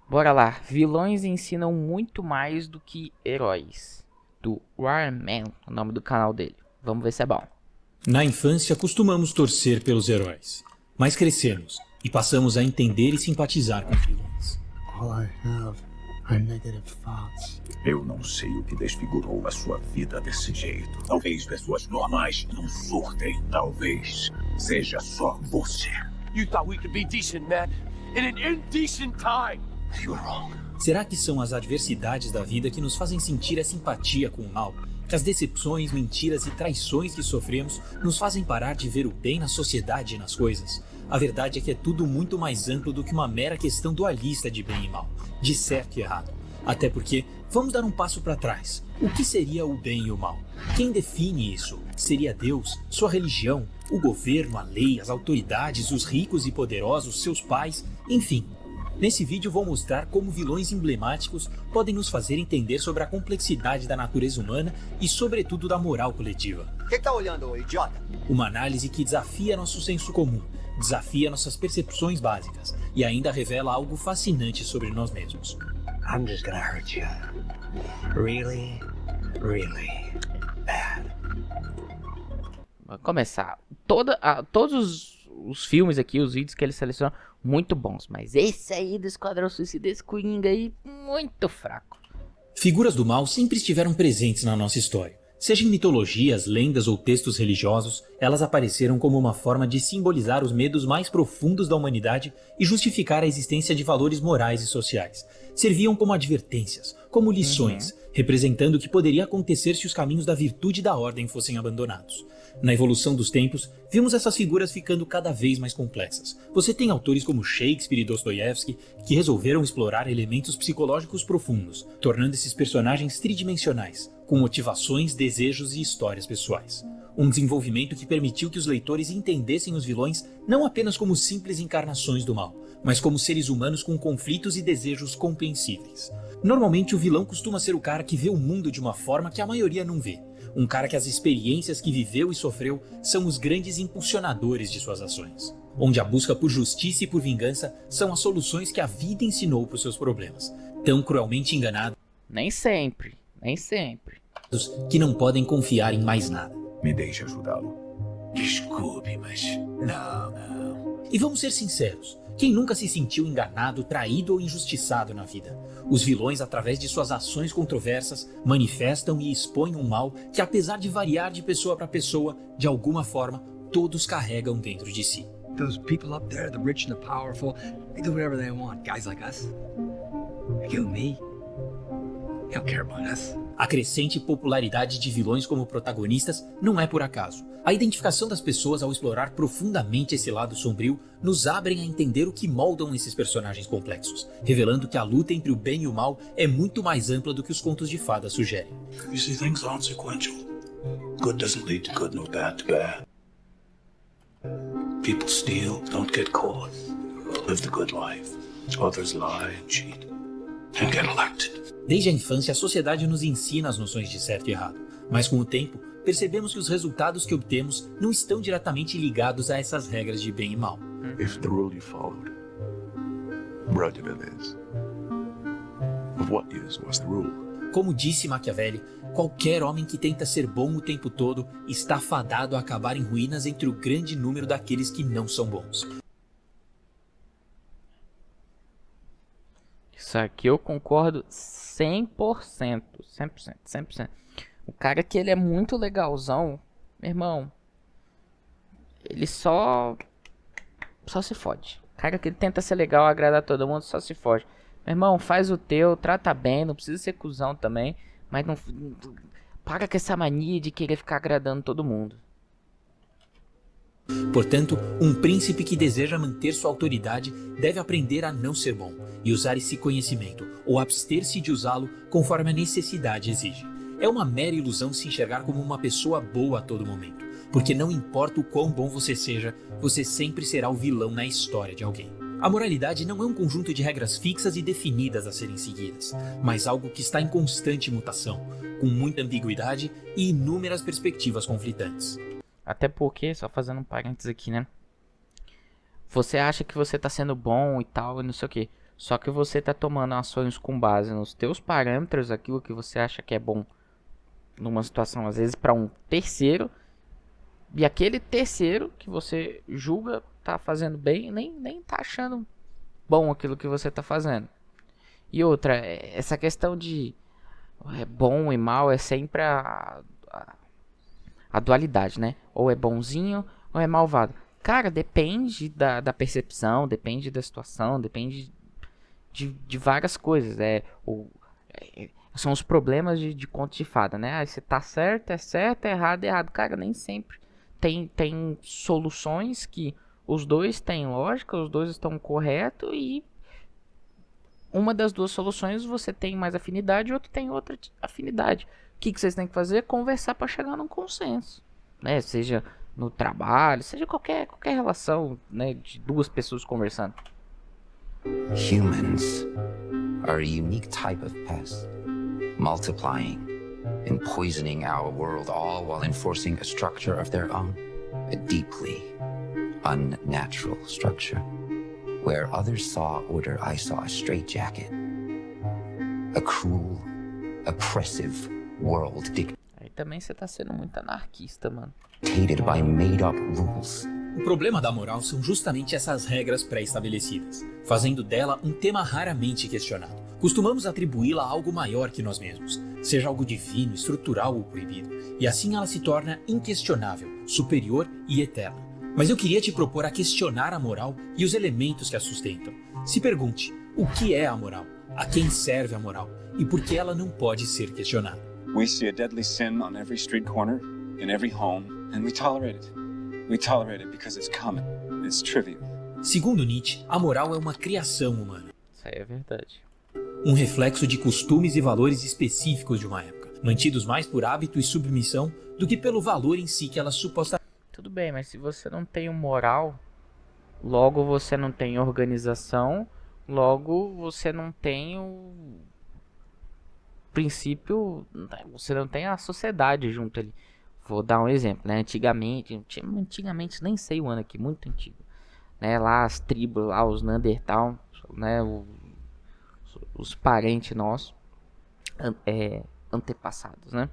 Bora lá. Vilões ensinam muito mais do que heróis. Do Warman, o nome do canal dele. Vamos ver se é bom. Na infância, costumamos torcer pelos heróis, mas crescemos e passamos a entender e simpatizar com os vilões. All I have are negative thoughts. Eu não sei o que desfigurou a sua vida desse jeito. Talvez pessoas normais não surtem. Talvez seja só você. You thought we could be decent, man, in an indecent time. You're wrong. Será que são as adversidades da vida que nos fazem sentir essa empatia com o mal? Que as decepções, mentiras e traições que sofremos nos fazem parar de ver o bem na sociedade e nas coisas? A verdade é que é tudo muito mais amplo do que uma mera questão dualista de bem e mal, de certo e errado. Até porque, vamos dar um passo para trás. O que seria o bem e o mal? Quem define isso? Seria Deus? Sua religião? O governo? A lei? As autoridades? Os ricos e poderosos? Seus pais? Enfim. Nesse vídeo vou mostrar como vilões emblemáticos podem nos fazer entender sobre a complexidade da natureza humana e sobretudo da moral coletiva. O que tá olhando, ô idiota? Uma análise que desafia nosso senso comum, desafia nossas percepções básicas e ainda revela algo fascinante sobre nós mesmos. I'm just gonna hurt you. Really, really bad. Vamos começar. Todos os filmes aqui, os vídeos que ele seleciona, muito bons. Mas esse aí do Esquadrão Suicida, esse Coringa aí, muito fraco. Figuras do mal sempre estiveram presentes na nossa história. Seja em mitologias, lendas ou textos religiosos, elas apareceram como uma forma de simbolizar os medos mais profundos da humanidade e justificar a existência de valores morais e sociais. Serviam como advertências, como lições, representando o que poderia acontecer se os caminhos da virtude e da ordem fossem abandonados. Na evolução dos tempos, vimos essas figuras ficando cada vez mais complexas. Você tem autores como Shakespeare e Dostoiévski que resolveram explorar elementos psicológicos profundos, tornando esses personagens tridimensionais, com motivações, desejos e histórias pessoais. Um desenvolvimento que permitiu que os leitores entendessem os vilões não apenas como simples encarnações do mal, mas como seres humanos com conflitos e desejos compreensíveis. Normalmente o vilão costuma ser o cara que vê o mundo de uma forma que a maioria não vê. Um cara que as experiências que viveu e sofreu são os grandes impulsionadores de suas ações. Onde a busca por justiça e por vingança são as soluções que a vida ensinou para os seus problemas. Tão cruelmente enganados Nem sempre, nem sempre. que não podem confiar em mais nada. Me deixe ajudá-lo. Desculpe, mas não. E vamos ser sinceros, quem nunca se sentiu enganado, traído ou injustiçado na vida? Os vilões, através de suas ações controversas, manifestam e expõem um mal que, apesar de variar de pessoa para pessoa, de alguma forma, todos carregam dentro de si. Those people up there, the rich and the powerful, they do whatever they want. Guys like us, you and me, they don't care about us. A crescente popularidade de vilões como protagonistas não é por acaso. A identificação das pessoas ao explorar profundamente esse lado sombrio nos abrem a entender o que moldam esses personagens complexos, revelando que a luta entre o bem e o mal é muito mais ampla do que os contos de fadas sugerem. You see, things aren't sequential. Good doesn't lead to good, nor bad to bad. People steal, don't get caught. Live the good life. Others lie and cheat and get elected. Desde a infância, a sociedade nos ensina as noções de certo e errado, mas com o tempo, percebemos que os resultados que obtemos não estão diretamente ligados a essas regras de bem e mal. If the rule you followed broke it is, of what use was the rule? Como disse Maquiavelli, qualquer homem que tenta ser bom o tempo todo está fadado a acabar em ruínas entre o grande número daqueles que não são bons. Isso aqui eu concordo 100%. 100%. O cara que ele é muito legalzão, meu irmão, ele só se fode. O cara que ele tenta ser legal, agradar todo mundo, só se fode. Meu irmão, faz o teu, trata bem, não precisa ser cuzão também, mas não para com essa mania de querer ficar agradando todo mundo. Portanto, um príncipe que deseja manter sua autoridade deve aprender a não ser bom e usar esse conhecimento, ou abster-se de usá-lo conforme a necessidade exige. É uma mera ilusão se enxergar como uma pessoa boa a todo momento, porque não importa o quão bom você seja, você sempre será o vilão na história de alguém. A moralidade não é um conjunto de regras fixas e definidas a serem seguidas, mas algo que está em constante mutação, com muita ambiguidade e inúmeras perspectivas conflitantes. Até porque, só fazendo um parênteses aqui, né? Você acha que você tá sendo bom e tal, e não sei o que. Só que você tá tomando ações com base nos teus parâmetros, aquilo que você acha que é bom numa situação, às vezes para um terceiro, e aquele terceiro que você julga tá fazendo bem, nem tá achando bom aquilo que você tá fazendo. E outra, essa questão de bom e mal é sempre a dualidade, né? Ou é bonzinho ou é malvado. Cara, depende da percepção, depende da situação, depende de várias coisas. São os problemas de conto de fada, né? Aí você tá certo, é errado, é errado. Cara, nem sempre tem soluções que os dois têm lógica, os dois estão corretos e uma das duas soluções você tem mais afinidade e outro tem outra afinidade. O que vocês têm que fazer é conversar para chegar num consenso, né? Seja no trabalho, seja qualquer relação, né, de duas pessoas conversando. Humans are a unique type of pest, multiplying and poisoning our world, all while enforcing a structure of their own, a deeply unnatural structure. Where others saw order, I saw a straitjacket. A cruel, oppressive world Aí também você tá sendo muito anarquista, mano. dictated by made-up rules. O problema da moral são justamente essas regras pré-estabelecidas, fazendo dela um tema raramente questionado. Costumamos atribuí-la a algo maior que nós mesmos, seja algo divino, estrutural ou proibido, e assim ela se torna inquestionável, superior e eterna. Mas eu queria te propor a questionar a moral e os elementos que a sustentam. Se pergunte, o que é a moral? A quem serve a moral? E por que ela não pode ser questionada? We see a deadly sin on every street corner, in every home, and we tolerate it. We tolerate it because it's common, it's trivial. Segundo Nietzsche, a moral é uma criação humana. Isso aí é verdade. Um reflexo de costumes e valores específicos de uma época, mantidos mais por hábito e submissão do que pelo valor em si que ela supostamente... Tudo bem, mas se você não tem moral, logo você não tem organização, logo você não tem o princípio, você não tem a sociedade junto ali. Vou dar um exemplo, né? Antigamente, nem sei o ano aqui, muito antigo, né? Lá as tribos, lá os Neandertal, né? Os parentes nossos, antepassados, né?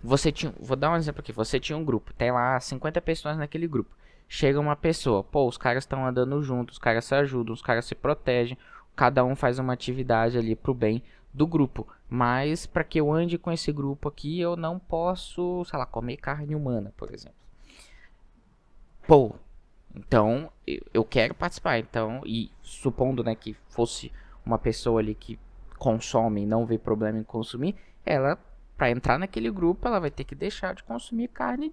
Vou dar um exemplo aqui. Você tinha um grupo, tem lá 50 pessoas naquele grupo. Chega uma pessoa, pô, os caras estão andando juntos, os caras se ajudam, os caras se protegem, cada um faz uma atividade ali pro bem do grupo. Mas para que eu ande com esse grupo aqui, eu não posso, sei lá, comer carne humana, por exemplo. Pô, então eu quero participar. Então, e supondo, né, que fosse uma pessoa ali que consome e não vê problema em consumir, ela, para entrar naquele grupo, ela vai ter que deixar de consumir carne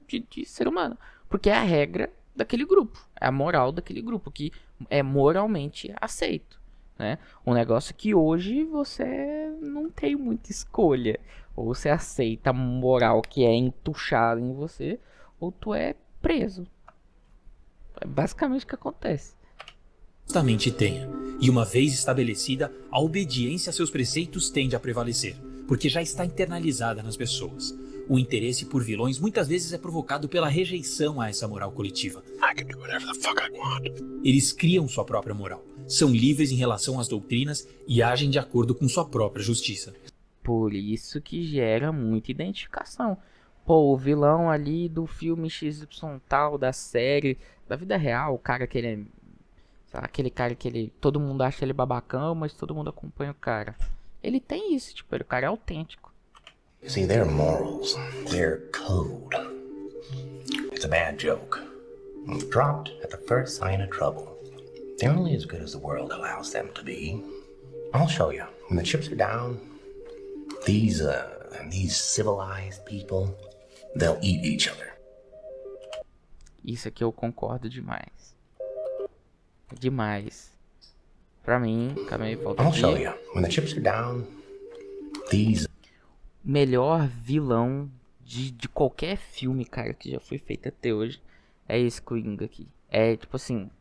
de ser humano. Porque é a regra daquele grupo, é a moral daquele grupo, que é moralmente aceito, né? Um negócio que hoje você não tem muita escolha. Ou você aceita a moral que é entuchada em você, ou tu é preso. É basicamente o que acontece. Justamente tenha. E uma vez estabelecida, a obediência a seus preceitos tende a prevalecer, porque já está internalizada nas pessoas. O interesse por vilões muitas vezes é provocado pela rejeição a essa moral coletiva. I can do whatever the fuck I want. Eles criam sua própria moral, são livres em relação às doutrinas e agem de acordo com sua própria justiça. Por isso que gera muita identificação. Pô, o vilão ali do filme XY tal, da série, da vida real, o cara que ele é... aquele cara que ele... todo mundo acha ele babacão, mas todo mundo acompanha o cara. Ele tem isso, tipo, o cara é autêntico. See, their morals, their code. It's a bad joke. Dropped at the first sign of trouble. They're only as good as the world allows them to be. I'll show you. When the chips are down, these civilized people, they'll eat each other. Isso aqui eu concordo demais. Demais. Pra mim, calma aí, volta I'll aqui. show you. When the chips are down, these... Melhor vilão de qualquer filme, cara, que já foi feito até hoje, é esse Coringa aqui. É, tipo assim,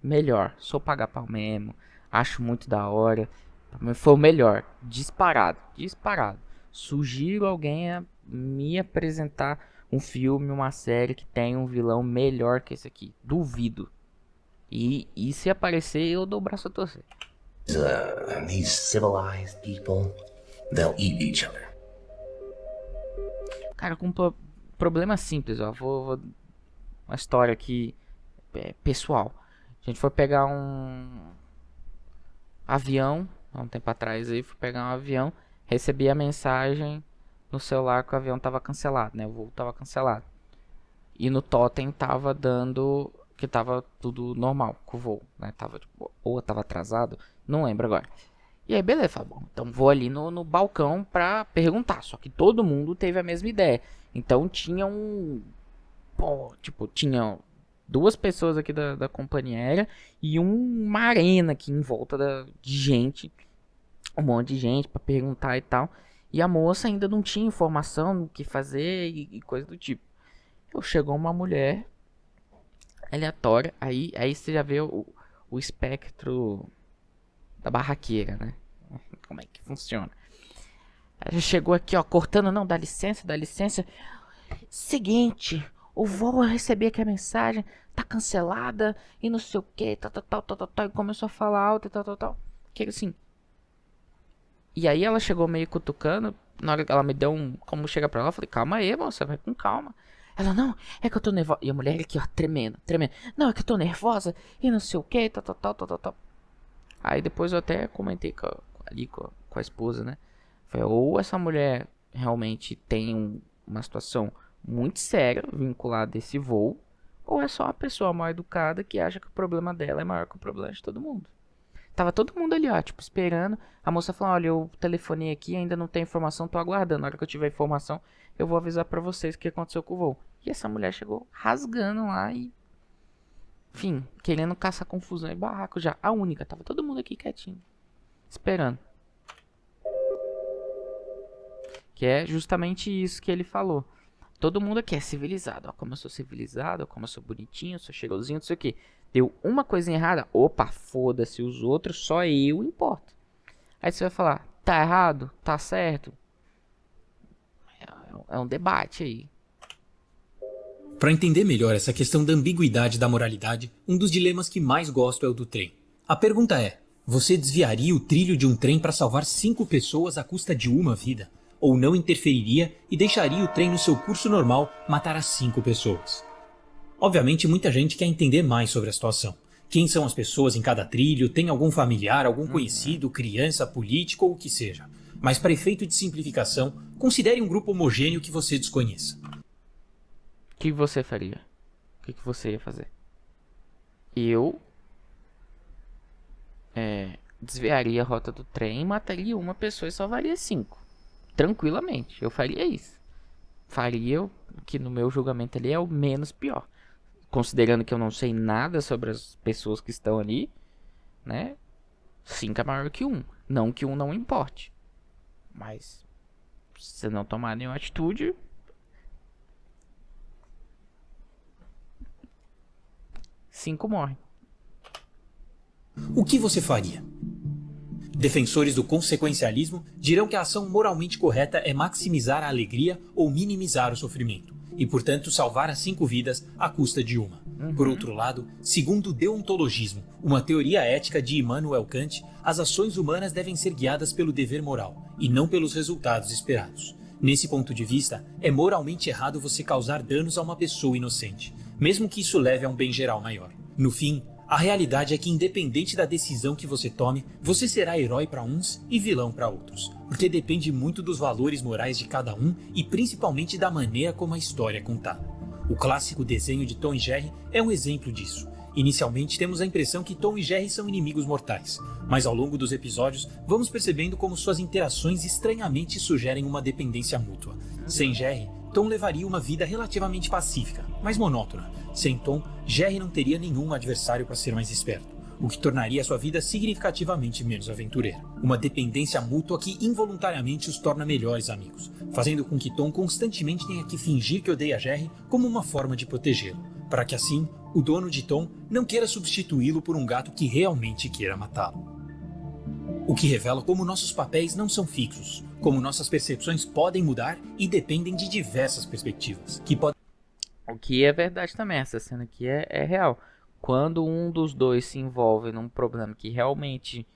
melhor. Sou pagar pau mesmo. Acho muito da hora. Foi o melhor. Disparado. Sugiro alguém a me apresentar um filme, uma série que tem um vilão melhor que esse aqui. Duvido. E se aparecer, eu dou o braço a torcer. These civilized people, they'll eat each other. Cara, com problema simples, ó. Vou uma história aqui pessoal. A gente foi pegar um avião há um tempo atrás aí, fui pegar um avião, recebi a mensagem no celular que o avião tava cancelado, né? O voo tava cancelado. E no totem tava dando que tava tudo normal com o voo, né? Tava, tipo, ou tava atrasado, não lembro agora. E aí, beleza, falei, bom, então vou ali no balcão pra perguntar. Só que todo mundo teve a mesma ideia. Então tinha tinha 2 pessoas aqui da companhia aérea e uma arena aqui em volta de gente. Um monte de gente pra perguntar e tal. E a moça ainda não tinha informação do que fazer e coisa do tipo. Chegou uma mulher aleatória. Aí você já vê o espectro da barraqueira, né? Como é que funciona. Ela chegou aqui, ó, cortando. Não, dá licença. Seguinte, o voo, eu recebi aqui a mensagem, tá cancelada e não sei o que, tal. E começou a falar alto e tal. Que assim. E aí ela chegou meio cutucando. Na hora que ela me deu como chega pra ela, eu falei, calma aí, moça, vai com calma. Ela, não, é que eu tô nervosa. E a mulher aqui, ó, tremendo. Não, é que eu tô nervosa e não sei o que, tal. Aí depois eu até comentei com a esposa, né? Falei, ou essa mulher realmente tem uma situação muito séria vinculada a esse voo, ou é só uma pessoa mal educada que acha que o problema dela é maior que o problema de todo mundo. Tava todo mundo ali, ó, tipo, esperando. A moça falou, olha, eu telefonei aqui, ainda não tem informação, tô aguardando. Na hora que eu tiver informação, eu vou avisar pra vocês o que aconteceu com o voo. E essa mulher chegou rasgando lá e... Enfim, querendo caçar confusão e barraco já. A única, tava todo mundo aqui quietinho, esperando. Que é justamente isso que ele falou. Todo mundo aqui é civilizado. Ó, como eu sou civilizado, ó, como eu sou bonitinho, sou cheirosinho, não sei o que. Deu uma coisinha errada, opa, foda-se os outros, só eu importo. Aí você vai falar, tá errado? Tá certo? É um debate aí. Para entender melhor essa questão da ambiguidade da moralidade, um dos dilemas que mais gosto é o do trem. A pergunta é, você desviaria o trilho de um trem para salvar 5 pessoas à custa de uma vida? Ou não interferiria e deixaria o trem no seu curso normal matar as 5 pessoas? Obviamente muita gente quer entender mais sobre a situação. Quem são as pessoas em cada trilho? Tem algum familiar, algum conhecido, criança, político ou o que seja? Mas para efeito de simplificação, considere um grupo homogêneo que você desconheça. O que você faria? O que você ia fazer? Eu desviaria a rota do trem, mataria uma pessoa e salvaria 5. Tranquilamente, eu faria isso. Faria o que no meu julgamento ali é o menos pior. Considerando que eu não sei nada sobre as pessoas que estão ali, né? 5 é maior que 1. Não que 1 não importe. Mas se você não tomar nenhuma atitude, 5 morrem. O que você faria? Defensores do consequencialismo dirão que a ação moralmente correta é maximizar a alegria ou minimizar o sofrimento, e portanto salvar as 5 vidas à custa de uma. Por outro lado, segundo o deontologismo, uma teoria ética de Immanuel Kant, as ações humanas devem ser guiadas pelo dever moral, e não pelos resultados esperados. Nesse ponto de vista, é moralmente errado você causar danos a uma pessoa inocente, mesmo que isso leve a um bem geral maior. No fim, a realidade é que independente da decisão que você tome, você será herói para uns e vilão para outros, porque depende muito dos valores morais de cada um e principalmente da maneira como a história é contada. O clássico desenho de Tom e Jerry é um exemplo disso. Inicialmente temos a impressão que Tom e Jerry são inimigos mortais, mas ao longo dos episódios vamos percebendo como suas interações estranhamente sugerem uma dependência mútua. Sem Jerry, Tom levaria uma vida relativamente pacífica, mas monótona. Sem Tom, Jerry não teria nenhum adversário para ser mais esperto, o que tornaria sua vida significativamente menos aventureira. Uma dependência mútua que involuntariamente os torna melhores amigos, fazendo com que Tom constantemente tenha que fingir que odeia Jerry como uma forma de protegê-lo, para que assim, o dono de Tom não queira substituí-lo por um gato que realmente queira matá-lo. O que revela como nossos papéis não são fixos, como nossas percepções podem mudar e dependem de diversas perspectivas, que podem... O que é verdade também, essa cena aqui é real. quando um dos dois se envolve num problema que realmente